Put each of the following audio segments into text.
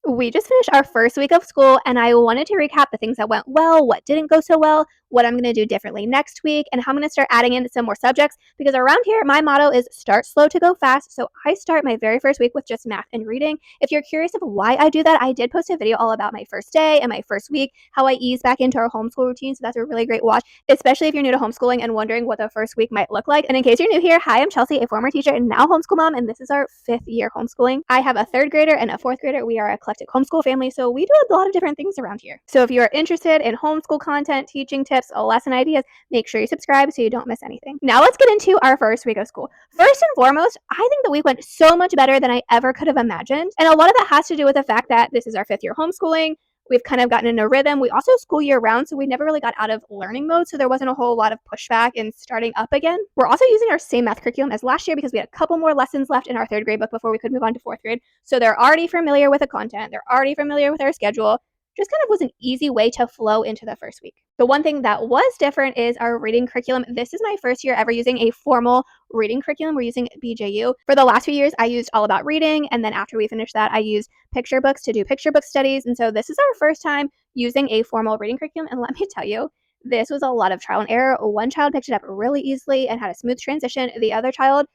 We just finished our first week of school, and I wanted to recap the things that went well, what didn't go so well, what I'm going to do differently next week, and how I'm going to start adding in some more subjects. Because around here, my motto is start slow to go fast. So I start my very first week with just math and reading. If you're curious of why I do that, I did post a video all about my first day and my first week, how I ease back into our homeschool routine. So that's a really great watch, especially if you're new to homeschooling and wondering what the first week might look like. And in case you're new here, hi, I'm Chelsea, a former teacher and now homeschool mom, and this is our 5th year homeschooling. I have a 3rd grader and a 4th grader. We are a eclectic homeschool family, so we do a lot of different things around here. So if you are interested in homeschool content, teaching tips, lesson ideas, make sure you subscribe so you don't miss anything. Now let's get into our first week of school. First and foremost, I think the week went so much better than I ever could have imagined. And a lot of that has to do with the fact that this is our 5th year homeschooling. We've kind of gotten in a rhythm. We also school year round, so we never really got out of learning mode, so there wasn't a whole lot of pushback in starting up again. We're also using our same math curriculum as last year because we had a couple more lessons left in our 3rd grade book before we could move on to 4th grade. So they're already familiar with the content. They're already familiar with our schedule. Just kind of was an easy way to flow into the first week. The one thing that was different is our reading curriculum. This is my first year ever using a formal reading curriculum. We're using BJU. For the last few years, I used All About Reading, and then after we finished that, I used picture books to do picture book studies. And so this is our first time using a formal reading curriculum, and let me tell you, this was a lot of trial and error. One child picked it up really easily and had a smooth transition. The other child,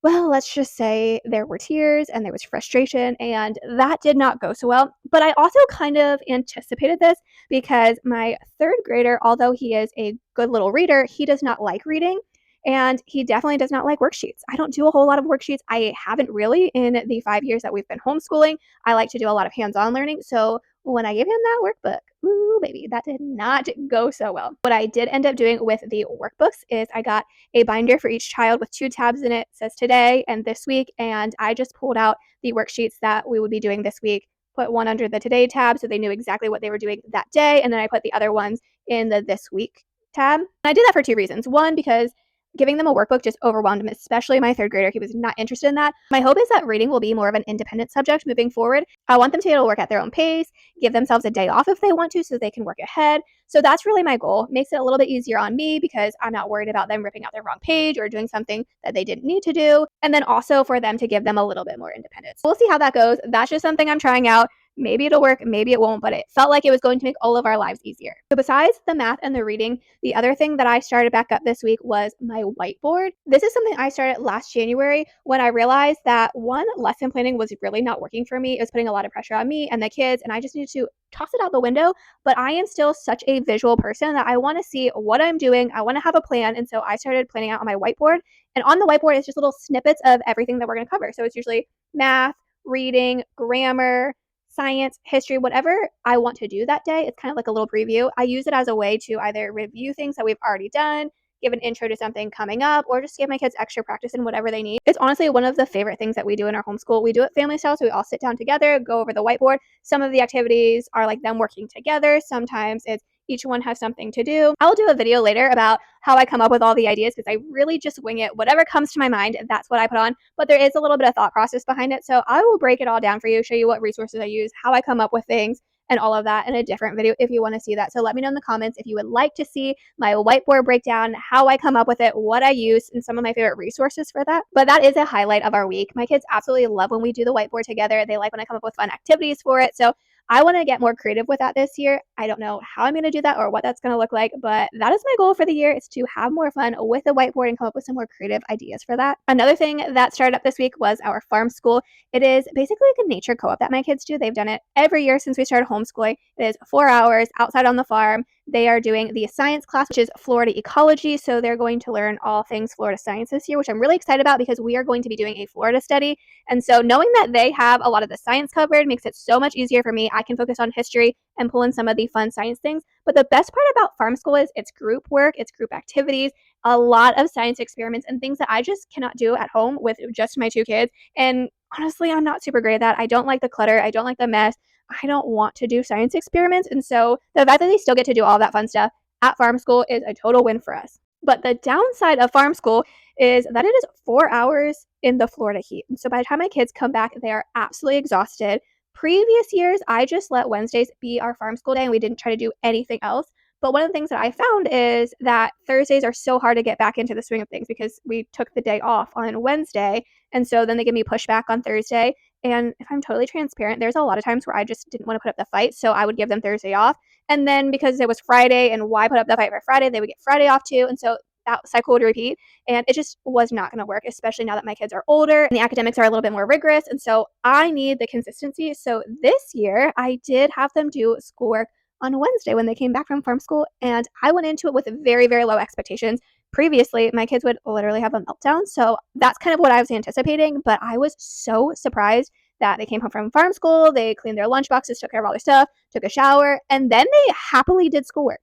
well, let's just say there were tears and there was frustration, and that did not go so well. But I also kind of anticipated this because my 3rd grader, although he is a good little reader, he does not like reading, and he definitely does not like worksheets. I don't do a whole lot of worksheets. I haven't really in the 5 years that we've been homeschooling. I like to do a lot of hands-on learning. So when I gave him that workbook, ooh, baby, that did not go so well. What I did end up doing with the workbooks is I got a binder for each child with 2 tabs in it. It says today and this week, and I just pulled out the worksheets that we would be doing this week, put one under the today tab so they knew exactly what they were doing that day, and then I put the other ones in the this week tab. And I did that for 2 reasons. One, because giving them a workbook just overwhelmed him, especially my 3rd grader. He was not interested in that. My hope is that reading will be more of an independent subject moving forward. I want them to be able to work at their own pace, give themselves a day off if they want to so they can work ahead. So that's really my goal. Makes it a little bit easier on me because I'm not worried about them ripping out their wrong page or doing something that they didn't need to do. And then also for them to give them a little bit more independence. We'll see how that goes. That's just something I'm trying out. Maybe it'll work, maybe it won't, but it felt like it was going to make all of our lives easier. So besides the math and the reading, the other thing that I started back up this week was my whiteboard. This is something I started last January when I realized that one, lesson planning was really not working for me. It was putting a lot of pressure on me and the kids, and I just needed to toss it out the window. But I am still such a visual person that I want to see what I'm doing. I want to have a plan. And so I started planning out on my whiteboard. And on the whiteboard, it's just little snippets of everything that we're going to cover. So it's usually math, reading, grammar, science, history, whatever I want to do that day. It's kind of like a little preview. I use it as a way to either review things that we've already done, give an intro to something coming up, or just give my kids extra practice in whatever they need. It's honestly one of the favorite things that we do in our homeschool. We do it family style, so we all sit down together, go over the whiteboard. Some of the activities are like them working together. Sometimes it's each one has something to do. I'll do a video later about how I come up with all the ideas because I really just wing it. Whatever comes to my mind, that's what I put on. But there is a little bit of thought process behind it. So I will break it all down for you, show you what resources I use, how I come up with things, and all of that in a different video if you want to see that. So let me know in the comments if you would like to see my whiteboard breakdown, how I come up with it, what I use, and some of my favorite resources for that. But that is a highlight of our week. My kids absolutely love when we do the whiteboard together. They like when I come up with fun activities for it. So I want to get more creative with that this year. I don't know how I'm going to do that or what that's going to look like, but that is my goal for the year, is to have more fun with a whiteboard and come up with some more creative ideas for that. Another thing that started up this week was our farm school. It is basically like a nature co-op that my kids do. They've done it every year since we started homeschooling. It is 4 hours outside on the farm. They are doing the science class, which is Florida ecology. So they're going to learn all things Florida science this year, which I'm really excited about because we are going to be doing a Florida study. And so knowing that they have a lot of the science covered makes it so much easier for me. I can focus on history and pull in some of the fun science things. But the best part about farm school is it's group work, it's group activities, a lot of science experiments and things that I just cannot do at home with just my 2 kids. And honestly, I'm not super great at that. I don't like the clutter. I don't like the mess. I don't want to do science experiments. And so the fact that they still get to do all that fun stuff at farm school is a total win for us. But the downside of farm school is that it is 4 hours in the Florida heat. And so by the time my kids come back, they are absolutely exhausted. Previous years, I just let Wednesdays be our farm school day and we didn't try to do anything else. But one of the things that I found is that Thursdays are so hard to get back into the swing of things because we took the day off on Wednesday. And so then they give me pushback on Thursday. And if I'm totally transparent, there's a lot of times where I just didn't want to put up the fight, so I would give them Thursday off. And then because it was Friday and why put up the fight for Friday, they would get Friday off too. And so that cycle would repeat. And it just was not going to work, especially now that my kids are older and the academics are a little bit more rigorous. And so I need the consistency. So this year, I did have them do schoolwork on Wednesday when they came back from farm school. And I went into it with very, very low expectations. Previously, my kids would literally have a meltdown. So that's kind of what I was anticipating. But I was so surprised that they came home from farm school, they cleaned their lunch boxes, took care of all their stuff, took a shower, and then they happily did schoolwork.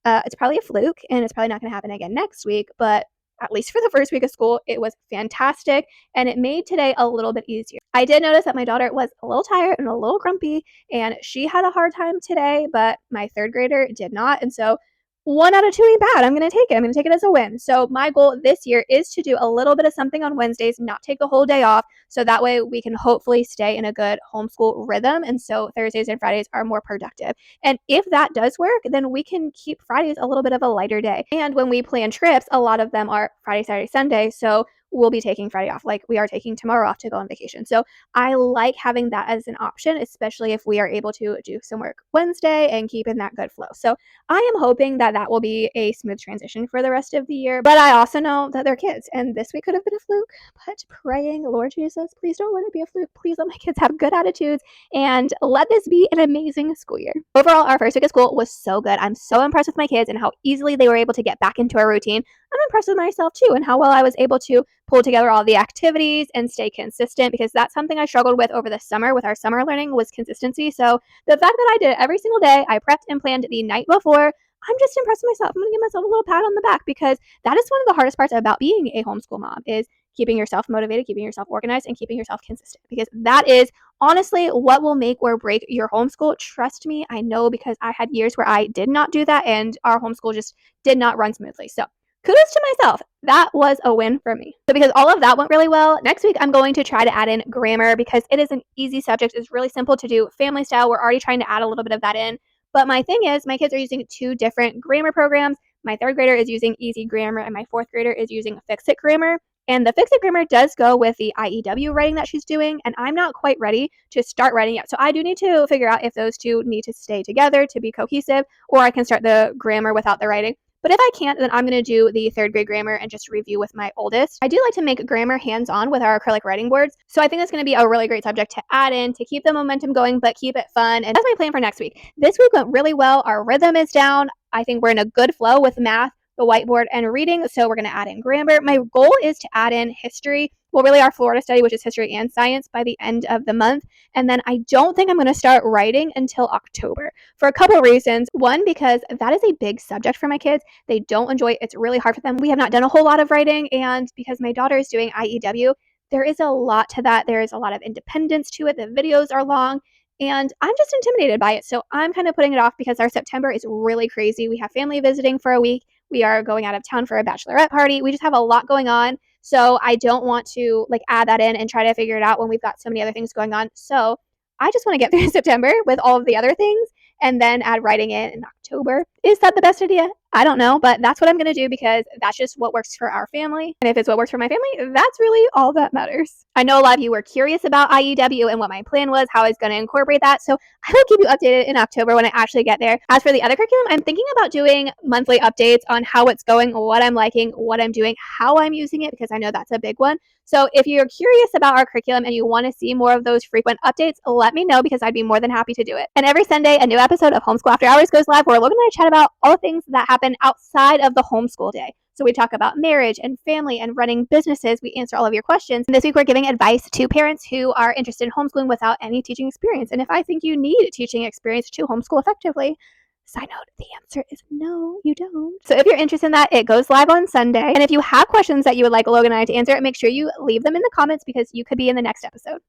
It's probably a fluke, and it's probably not going to happen again next week, but at least for the first week of school, it was fantastic, and it made today a little bit easier. I did notice that my daughter was a little tired and a little grumpy, and she had a hard time today, but my third grader did not, and so 1 out of 2 ain't bad. I'm going to take it. I'm going to take it as a win. So my goal this year is to do a little bit of something on Wednesdays, not take the whole day off. So that way we can hopefully stay in a good homeschool rhythm. And so Thursdays and Fridays are more productive. And if that does work, then we can keep Fridays a little bit of a lighter day. And when we plan trips, a lot of them are Friday, Saturday, Sunday. So we'll be taking Friday off, like we are taking tomorrow off to go on vacation. So I like having that as an option, especially if we are able to do some work Wednesday and keep in that good flow. So I am hoping that that will be a smooth transition for the rest of the year. But I also know that they're kids, and this week could have been a fluke. But praying, Lord Jesus, please don't let it be a fluke. Please let my kids have good attitudes, and let this be an amazing school year. Overall, our first week of school was so good. I'm so impressed with my kids and how easily they were able to get back into a routine. I'm impressed with myself too, and how well I was able to pull together all the activities and stay consistent, because that's something I struggled with over the summer with our summer learning was consistency. So the fact that I did it every single day, I prepped and planned the night before, I'm just impressed with myself. I'm going to give myself a little pat on the back, because that is one of the hardest parts about being a homeschool mom is keeping yourself motivated, keeping yourself organized, and keeping yourself consistent, because that is honestly what will make or break your homeschool. Trust me, I know, because I had years where I did not do that and our homeschool just did not run smoothly. So kudos to myself. That was a win for me. So because all of that went really well, next week I'm going to try to add in grammar, because it is an easy subject. It's really simple to do family style. We're already trying to add a little bit of that in. But my thing is, my kids are using 2 different grammar programs. My third grader is using Easy Grammar, and my fourth grader is using Fix It Grammar. And the Fix It Grammar does go with the IEW writing that she's doing, and I'm not quite ready to start writing yet. So I do need to figure out if those two need to stay together to be cohesive, or I can start the grammar without the writing. But if I can't, then I'm going to do the third grade grammar and just review with my oldest. I do like to make grammar hands-on with our acrylic writing boards. So I think that's going to be a really great subject to add in to keep the momentum going, but keep it fun. And that's my plan for next week. This week went really well. Our rhythm is down. I think we're in a good flow with math, the whiteboard, and reading. So we're going to add in grammar. My goal is to add in history. Well, really our Florida study, which is history and science, by the end of the month. And then I don't think I'm going to start writing until October for a couple of reasons. One, because that is a big subject for my kids. They don't enjoy it. It's really hard for them. We have not done a whole lot of writing. And because my daughter is doing IEW, there is a lot to that. There is a lot of independence to it. The videos are long. And I'm just intimidated by it. So I'm kind of putting it off because our September is really crazy. We have family visiting for a week. We are going out of town for a bachelorette party. We just have a lot going on. So I don't want to add that in and try to figure it out when we've got so many other things going on. So I just want to get through September with all of the other things and then add writing in October. Is that the best idea? I don't know, but that's what I'm going to do because that's just what works for our family. And if it's what works for my family, that's really all that matters. I know a lot of you were curious about IEW and what my plan was, how I was going to incorporate that. So I will keep you updated in October when I actually get there. As for the other curriculum, I'm thinking about doing monthly updates on how it's going, what I'm liking, what I'm doing, how I'm using it, because I know that's a big one. So if you're curious about our curriculum and you want to see more of those frequent updates, let me know because I'd be more than happy to do it. And every Sunday, a new episode of Homeschool After Hours goes live where Logan and I chat about all the things that happen outside of the homeschool day. So we talk about marriage and family and running businesses. We answer all of your questions. And this week we're giving advice to parents who are interested in homeschooling without any teaching experience. And if I think you need teaching experience to homeschool effectively, side note, the answer is no, you don't. So if you're interested in that, it goes live on Sunday. And if you have questions that you would like Logan and I to answer, make sure you leave them in the comments because you could be in the next episode.